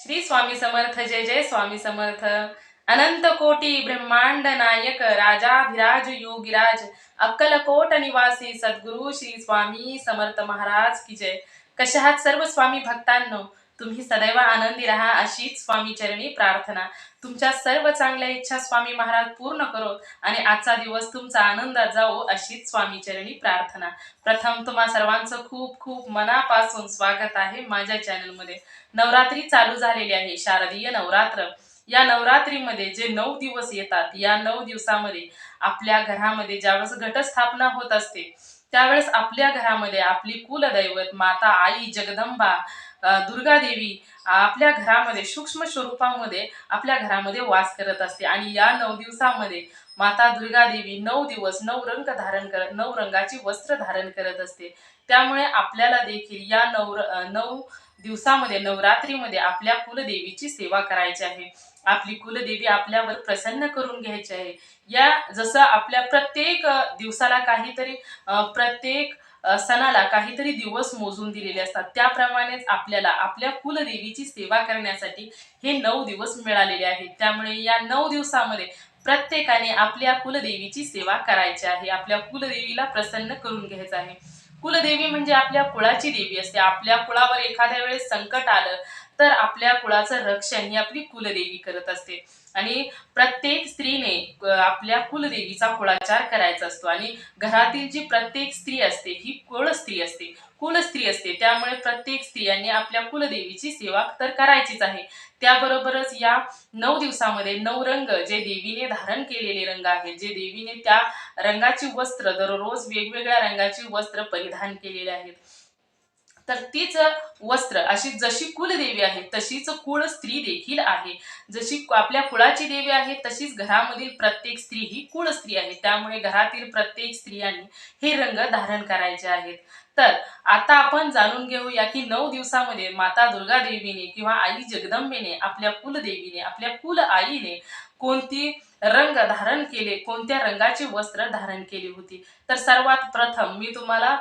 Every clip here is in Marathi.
श्री स्वामी समर्थ. जय जय स्वामी समर्थ. अनंत कोटी ब्रह्मांड नायक राजाधिराज योगिराज अक्कलकोट निवासी सद्गुरु श्री स्वामी समर्थ महाराज की जय. कशा आहात सर्व स्वामी भक्तांनो? तुम्ही सदैव आनंदी राहा अशीच स्वामी चरणी प्रार्थना. तुमच्या सर्व चांगल्या इच्छा स्वामी महाराज पूर्ण करो आणि आजचा दिवस तुमचा आनंदात जाओ अशीच स्वामी चरणी प्रार्थना. प्रथम तुम्हा सर्वांचं खूप खूप मनापासून स्वागत आहे माझ्या चॅनलमध्ये. नवरात्री चालू झालेली आहे, शारदीय नवरात्र. या नवरात्रीमध्ये जे 9 दिवस येतात, या 9 दिवसामध्ये आपल्या घरामध्ये ज्यावेळेस घटस्थापना होत असते त्यावेळेस आपल्या घरामध्ये आपली कुलदैवत माता आई जगदंबा दुर्गा देवी आपल्या घरामध्ये सूक्ष्म स्वरूपामध्ये आपल्या घरामध्ये वास करत असते. आणि या 9 दिवसामध्ये माता दुर्गा देवी 9 दिवस 9 रंग धारण करत 9 रंगाची वस्त्र धारण करत असते. त्यामुळे आपल्याला देखील या 9 दिवसामध्ये नवरात्रीमध्ये आपल्या कुलदेवीची सेवा करायची आहे. आपली कुलदेवी आपल्यावर प्रसन्न करून घ्यायची आहे. या जसं आपल्या प्रत्येक दिवसाला काहीतरी प्रत्येक सणाला काहीतरी दिवस मोजून दिलेले असतात, त्याप्रमाणेच आपल्याला आपल्या कुलदेवीची सेवा करण्यासाठी हे 9 दिवस मिळालेले आहेत. त्यामुळे या 9 दिवसामध्ये प्रत्येकाने आपल्या कुलदेवीची सेवा करायची आहे. आपल्या कुलदेवीला प्रसन्न करून घ्यायचं आहे. कुलदेवी म्हणजे आपल्या कुळाची देवी असते. आपल्या कुळावर एखाद्या वेळेस संकट आलं तर आपल्या कुळाचं रक्षण ही आपली कुलदेवी करत असते. आणि प्रत्येक स्त्रीने आपल्या कुलदेवीचा कुळाचार करायचा असतो. आणि घरातील जी प्रत्येक स्त्री असते ही कुळस्त्री असते, कुलस्त्री असते. त्यामुळे प्रत्येक स्त्रियांनी आपल्या कुलदेवीची सेवा तर करायचीच आहे. त्याबरोबरच या 9 दिवसामध्ये 9 रंग जे देवीने धारण केलेले रंग आहेत, जे देवीने त्या रंगाची वस्त्र दररोज वेगवेगळ्या रंगाची वस्त्र परिधान केलेले आहेत, तर तीच वस्त्र अशी जशी कुलदेवी आहे तशीच कुळ स्त्री देखील आहे. जशी आपल्या कुळाची देवी आहे तशीच घरामधील प्रत्येक स्त्री ही कुळ स्त्री आहे. त्यामुळे घरातील प्रत्येक स्त्रियांनी हे रंग धारण करायचे आहेत. तर आता आपण जाणून घेऊया की 9 दिवसामध्ये माता दुर्गा देवीने किंवा आई जगदंबेने आपल्या कुलदेवीने आपल्या कुल आईने कोणती रंग धारण केले, कोणत्या रंगाची वस्त्र धारण केली होती. तर सर्वात प्रथम मी तुम्हाला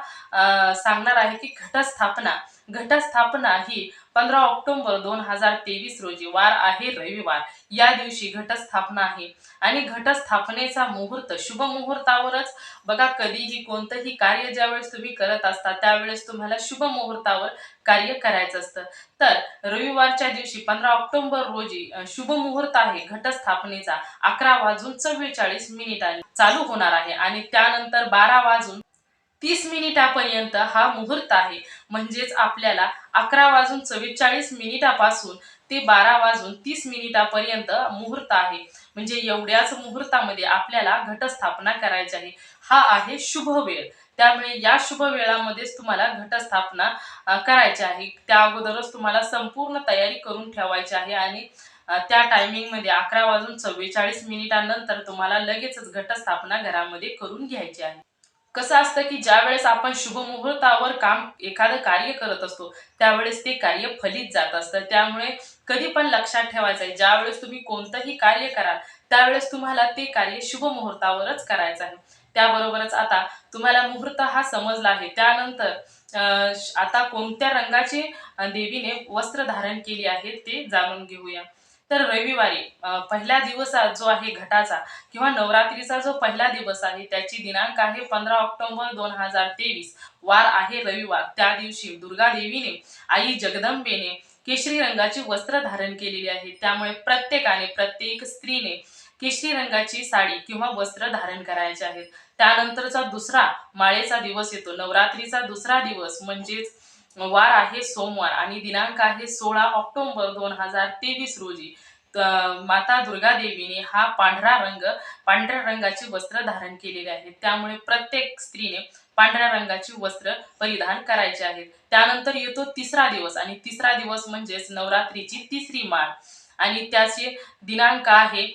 सांगणार आहे की घटस्थापना. घटस्थापना ही 15 ऑक्टोबर 2023 रोजी वार आहे रविवार. या दिवशी घटस्थापना आहे. आणि घटस्थापनेचा मुहूर्त शुभ मुहूर्तावरच बघा. कधीही कोणतंही कार्य ज्यावेळेस तुम्ही करत असता त्यावेळेस तुम्हाला शुभ मुहूर्तावर कार्य करायचं असतं. तर रविवारच्या दिवशी 15 ऑक्टोबर रोजी शुभ मुहूर्त आहे घटस्थापनेचा. 11:44 चालू होणार आहे आणि त्यानंतर 12:30 हा मुहूर्त आहे. म्हणजेच आपल्याला 11:44 ते 12:30 मुहूर्त आहे. म्हणजे एवढ्याच मुहूर्तामध्ये आपल्याला घटस्थापना करायची आहे. हा आहे शुभ वेळ. त्यामुळे या शुभ वेळामध्येच तुम्हाला घटस्थापना करायची आहे. त्या अगोदरच तुम्हाला संपूर्ण तयारी करून ठेवायची आहे. आणि त्या टायमिंगमध्ये 11:44 नंतर तुम्हाला लगेचच घटस्थापना घरामध्ये करून घ्यायची आहे. कसं असतं की ज्या वेळेस आपण शुभ मुहूर्तावर एखादं कार्य करत असतो त्यावेळेस ते कार्य फलित जात असतं. त्यामुळे कधी पण लक्षात ठेवायचं आहे, ज्यावेळेस तुम्ही कोणतंही कार्य कराल त्यावेळेस तुम्हाला ते कार्य शुभ मुहूर्तावरच करायचं आहे. त्याबरोबरच आता तुम्हाला मुहूर्त हा समजला आहे. त्यानंतर आता कोणत्या रंगाची देवीने वस्त्र धारण केली आहे ते जाणून घेऊया. तर रविवारी पहिला दिवस जो आहे घटाचा किंवा नवरात्रीचा जो पहिला दिवस आहे त्याची दिनांक आहे 15 ऑक्टोबर 2023. वार आहे रविवार. त्या दिवशी दुर्गा देवीने आई जगदंबेने केशरी रंगाची वस्त्र धारण केलेली आहे. त्यामुळे प्रत्येकाने प्रत्येक स्त्रीने केशरी रंगाची साडी किंवा वस्त्र धारण करायचे आहेत. त्यानंतरचा दुसरा माळेचा दिवस येतो. नवरात्रीचा दुसरा दिवस म्हणजेच वार आहे सोमवार आणि दिनांक आहे 16 ऑक्टोबर 2023 रोजी. माता दुर्गा देवीने हा पांढऱ्या रंगाची वस्त्र धारण केलेले आहेत. त्यामुळे प्रत्येक स्त्रीने पांढऱ्या रंगाची वस्त्र परिधान करायचे आहेत. त्यानंतर येतो तिसरा दिवस आणि तिसरा दिवस म्हणजेच नवरात्रीची तिसरी माळ आणि त्याचे दिनांक आहे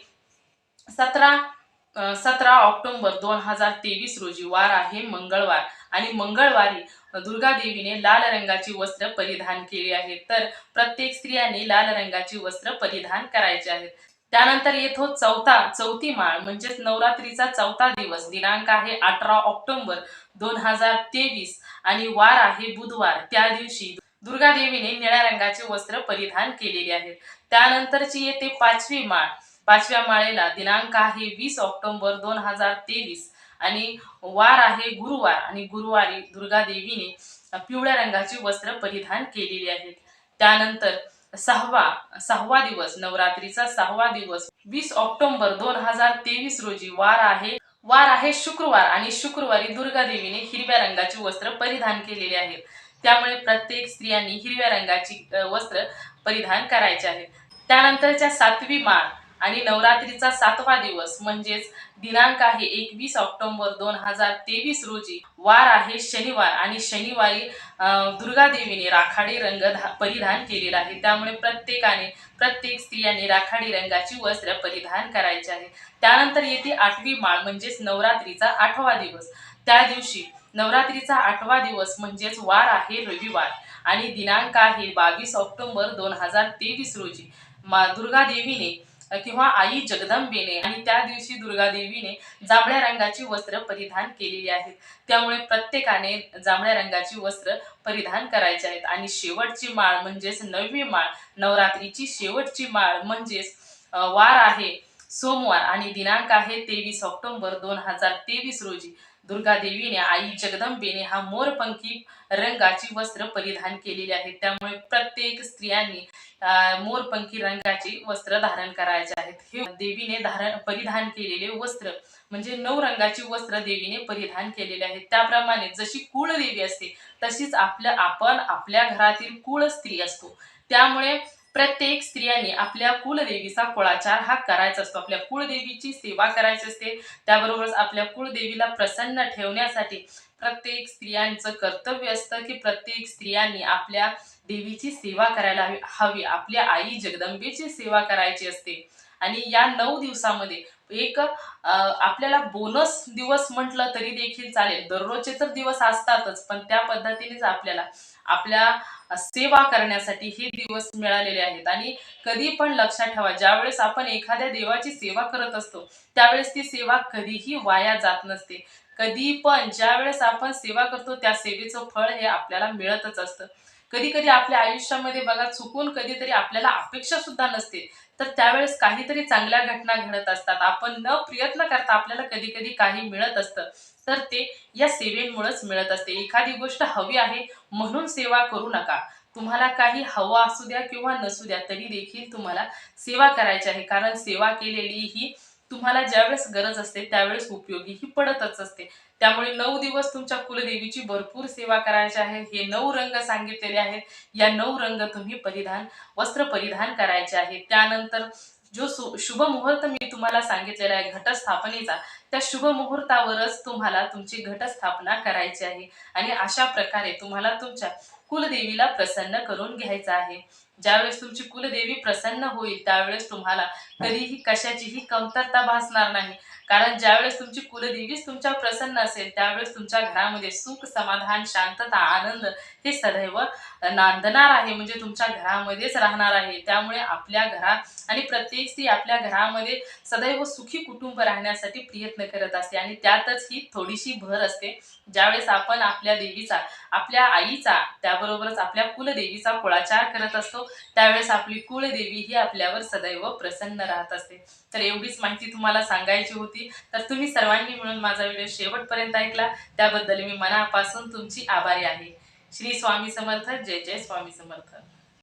17 ऑक्टोबर 2023 रोजी. वार आहे मंगळवार आणि मंगळवारी दुर्गा देवीने लाल रंगाची वस्त्र परिधान केली आहेत. तर प्रत्येक स्त्रियांनी लाल रंगाची वस्त्र परिधान करायचे आहेत. त्यानंतर येतो चौथी माळ म्हणजेच नवरात्रीचा चौथा दिवस. दिनांक आहे 18 ऑक्टोबर 2023 आणि वार आहे बुधवार. त्या दिवशी दुर्गा देवीने निळ्या रंगाचे वस्त्र परिधान केलेले आहेत. त्यानंतरची येते 5वी माळ. 5व्या माळेला दिनांक आहे 20 ऑक्टोबर 2023 आणि वार आहे गुरुवार आणि गुरुवारी दुर्गा देवीने पिवळ्या रंगाची वस्त्र परिधान केलेली आहेत. त्यानंतर सहावा दिवस, नवरात्रीचा 6वा दिवस 20 ऑक्टोबर 2023 रोजी वार आहे शुक्रवार आणि शुक्रवारी दुर्गा देवीने हिरव्या रंगाची वस्त्र परिधान केलेली आहेत. त्यामुळे प्रत्येक स्त्रियांनी हिरव्या रंगाची वस्त्र परिधान करायचे आहे. त्यानंतरच्या 7वी माळ आणि नवरात्रीचा 7वा दिवस म्हणजेच दिनांक आहे 21 ऑक्टोबर 2023 रोजी वार आहे शनिवार आणि शनिवारी दुर्गा देवीने राखाडी रंग परिधान केलेला आहे. त्यामुळे प्रत्येक स्त्रियांनी राखाडी रंगाची वस्त्र परिधान करायचे आहे. त्यानंतर येते 8वी माळ म्हणजेच नवरात्रीचा 8वा दिवस. त्या दिवशी नवरात्रीचा 8वा दिवस म्हणजेच वार आहे रविवार आणि दिनांक आहे 22 ऑक्टोबर 2023 रोजी दुर्गा देवीने किंवा आई जगदंबेने आणि त्या दिवशी दुर्गा देवीने जांभळ्या रंगाची वस्त्र परिधान केलेली आहेत. त्यामुळे प्रत्येकाने जांभळ्या रंगाची वस्त्र परिधान करायचे आहेत. आणि शेवटची माळ म्हणजेच 9वी माळ, नवरात्रीची शेवटची माळ म्हणजेच वार आहे सोमवार आणि दिनांक आहे 23 ऑक्टोबर 2023 रोजी दुर्गा देवीने आई जगदंबेने हा मोरपंखी रंगाची वस्त्र परिधान केलेली आहेत. त्यामुळे प्रत्येक स्त्रियांनी मोरपंखी रंगाची वस्त्र धारण करायचे आहेत. हे देवीने परिधान केलेले वस्त्र म्हणजे 9 रंगाची वस्त्र देवीने परिधान केलेले आहेत. त्याप्रमाणे जशी कुळदेवी असते तशीच आपण आपल्या घरातील कुळ स्त्री असतो. त्यामुळे प्रत्येक स्त्रियांनी आपल्या कुलदेवीचा कुळाचार हा करायचा असतो. आपल्या कुळदेवीची सेवा करायची असते. त्याबरोबरच आपल्या कुळदेवीला प्रसन्न ठेवण्यासाठी प्रत्येक स्त्रियांचं कर्तव्य असतं की प्रत्येक स्त्रियांनी आपल्या देवीची सेवा करायला हवी. आपल्या आई जगदंबेची सेवा करायची असते. आणि या 9 दिवसामध्ये एक आपल्याला बोनस दिवस म्हटलं तरी देखील चालेल. दररोजचे तर दिवस असतातच, पण त्या पद्धतीनेच आपल्याला आपल्या सेवा करण्यासाठी हे दिवस मिळालेले आहेत. आणि कधी पण लक्षात ठेवा, ज्यावेळेस आपण एखाद्या देवाची सेवा करत असतो त्यावेळेस ती सेवा कधीही वाया जात नसते. कधी पण ज्यावेळेस आपण सेवा करतो त्या सेवेचं फळ हे आपल्याला मिळतच असतं. कधी कधी आपल्या आयुष्यामध्ये बघा, चुकून कधीतरी आपल्याला अपेक्षा सुद्धा नसते, तर त्यावेळेस काहीतरी चांगल्या घटना घडत असतात. आपण न प्रयत्न करता आपल्याला कधी कधी काही मिळत असतं, तर ते या सेवेमुळेच मिळत असते. एखादी गोष्ट हवी आहे म्हणून सेवा करू नका. तुम्हाला काही हवं असू द्या किंवा नसू द्या तरी देखील तुम्हाला सेवा करायची आहे. कारण सेवा केलेली ही तुम्हाला ज्यावेळेस गरज असते त्यावेळेस उपयोगीही पडतच असते. त्यामुळे 9 दिवस तुमच्या कुलदेवीची भरपूर सेवा करायची आहे. हे 9 रंग सांगितलेले आहेत. या 9 रंग तुम्ही वस्त्र परिधान करायचे आहे. त्यानंतर जो शुभ मुहूर्त मी तुम्हाला सांगितलेला आहे घटस्थापनेचा, त्या शुभ मुहूर्तावरच तुम्हाला तुमची घटस्थापना करायची आहे. आणि अशा प्रकारे तुम्हाला तुमच्या कुलदेवीला प्रसन्न करून घ्यायचं आहे. ज्यावेळेस तुमची कुलदेवी प्रसन्न होईल त्यावेळेस तुम्हाला कधीही कशाचीही कमतरता भासणार नाही. कारण ज्यावेळेस तुमची कुलदेवीच तुमच्यावर प्रसन्न असेल त्यावेळेस तुमच्या घरामध्ये सुख, समाधान, शांतता, आनंद हे सदैव नांदणार आहे. म्हणजे तुमच्या घरामध्येच राहणार आहे. त्यामुळे आपल्या घरात आणि प्रत्येक स्त्री आपल्या घरामध्ये सदैव सुखी कुटुंब राहण्यासाठी प्रयत्न करत असते. आणि त्यातच ही थोडीशी भर असते. ज्यावेळेस आपण आपल्या देवीचा, आपल्या आईचा, त्याबरोबरच आपल्या कुलदेवीचा कुळाचार करत असतो त्यावेळेस आपली कुलदेवी ही आपल्यावर सदैव प्रसन्न राहत असते. तर एवढीच माहिती तुम्हाला सांगायची होती. तर तुम्ही सर्वांनी मिळून माझा व्हिडिओ शेवटपर्यंत ऐकला त्याबद्दल मी मनापासून तुमची आभारी आहे. श्री स्वामी समर्थ. जय जय स्वामी समर्थ.